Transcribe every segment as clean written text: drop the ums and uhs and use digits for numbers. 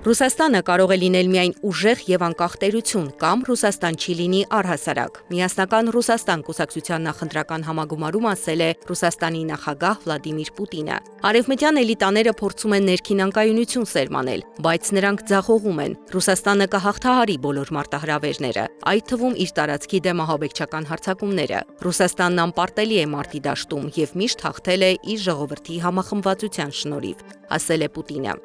Ռուսաստանը կարող է լինել միայն ուժեղ եւ անկախ տերություն կամ Ռուսաստան չի լինի առհասարակ։ Միասնական Ռուսաստան կուսակցության նախընտրական համագումարում ասել է Ռուսաստանի նախագահ Վլադիմիր Պուտինը։ Արևմտյան էլիտաները փորձում են ներքին անկայունություն սերմանել, բայց նրանք ձախողում են։ Ռուսաստանը կհաղթահարի բոլոր մարտահրավերները, այդ թվում իր տարածքի դեմ ահաբեկչական հարձակումները։ Ռուսաստանն անպարտելի է մարտի դաշտում եւ միշտ հաղթել է իր ժողովրդի համախմբվածության շնորհիվ, ասել է Պուտինը։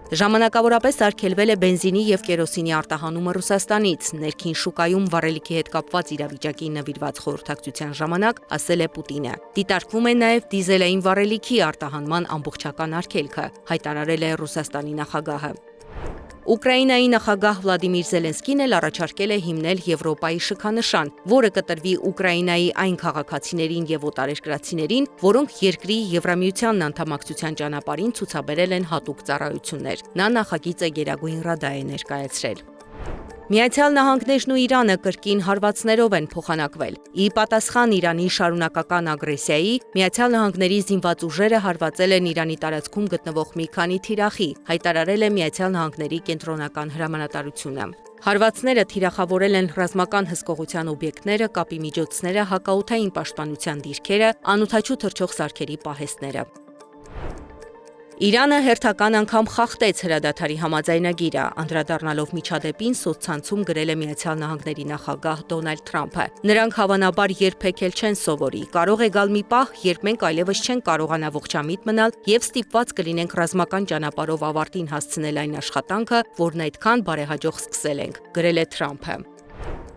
Ժամանակավորապես արգելվել է բենզինի եւ կերոսինի արտահանումը Ռուսաստանից, ներքին շուկայում վառելիքի հետ կապված իրավիճակի նվիրված խորհրդակցության ժամանակ ասել է Պուտինը։ Դիտարկվում է նաեւ դիզելային վառելիքի արտահանման ամբողջական արգելքը, հայտարարել է Ռուսաստանի նախագահը։ Ուկրաինայի նախագահ Վլադիմիր Զելենսկին էլ առաջարկել է հիմնել Եվրոպայի շքանշան, որը կտրվի Ուկրաինայի այն քաղաքացիներին եւ օտարերկրացիներին, որոնք երկրի Եվրամիությանն անդամակցության ճանապարհին ցուցաբերել են հատուկ ծառայություններ։ Նա նախագիծը Գերագույն Ռադա է ներկայացրել։ Միացյալ Նահանգներն ու Իրանը կրկին հարվածներով են փոխանակվել։ Ի պատասխան Իրանի շարունակական ագրեսիայի, Միացյալ Նահանգների զինված ուժերը հարվածել են Իրանի տարածքում գտնվող մի քանի թիրախի, հայտարարել է Միացյալ Նահանգների կենտրոնական հրամանատարությունը։ Հարվածները թիրախավորել են ռազմական հսկողության օբյեկտները, կապի միջոցները, հակաօդային պաշտպանության դիրքերը, անօդաչու թռչող սարքերի պահեստները։ Իրանը հերթական անգամ խախտեց հրադադարի համաձայնագիրը, անդրադառնալով միջադեպին սոցցանցում գրել է Միացյալ Նահանգների նախագահ Դոնալդ Թրամփը։ Նրանք հավանաբար երբեք էլ չեն սովորի։ Կարող է գալ մի պահ, երբ մենք այլևս չենք կարողանա ողջամիտ մնալ եւ ստիպված կլինենք ռազմական ճանապարհով ավարտին հասցնել այն աշխատանքը, որն այդքան բարեհաջող սկսել ենք, գրել է Թրամփը։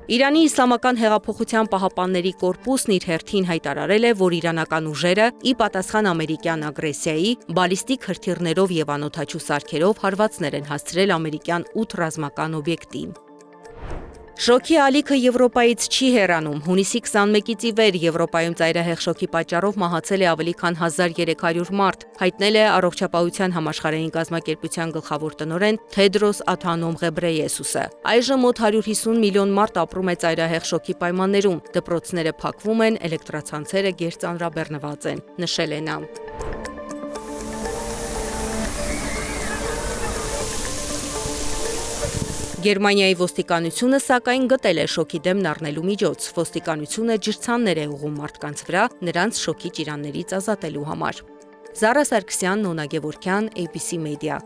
Իրանի իսլամական հեղափոխության պահապանների կորպուսն իր հերթին հայտարարել է, որ իրանական ուժերը ի պատասխան ամերիկյան ագրեսիայի բալիստիկ հրթիռներով եւ անօդաչու սարքերով հարվածներ են հասցրել ամերիկյան 8 ռազմական օբյեկտի։ Շոկի ալիքը Եվրոպայից չի հեռանում։ Հունիսի 21-ից ի վեր Եվրոպայում ծայրահեղ շոկի պատճառով մահացել է ավելի քան 1300 մարդ, հայտնել է Առողջապահության համաշխարհային կազմակերպության գլխավոր տնօրեն Թեդրոս Ադհանոմ Ղեբրեյեսուսը։ Այժմ մոտ 150 միլիոն մարդ ապրում է ծայրահեղ շոկի պայմաններում, դպրոցները փակվում են, էլեկտրացանցերը գերծանրաբեռնված են, նշել է նա։ Գերմանիայի ոստիկանությունը սակայն գտել է շոկի դեմն առնելու միջոց։ Ոստիկանությունը ջրցաններ է ուղղում մարդկանց վրա, նրանց շոկի ճիրաններից ազատելու համար։ Զարա Սարգսյան, Նոնա Գևորգյան, ABC Media։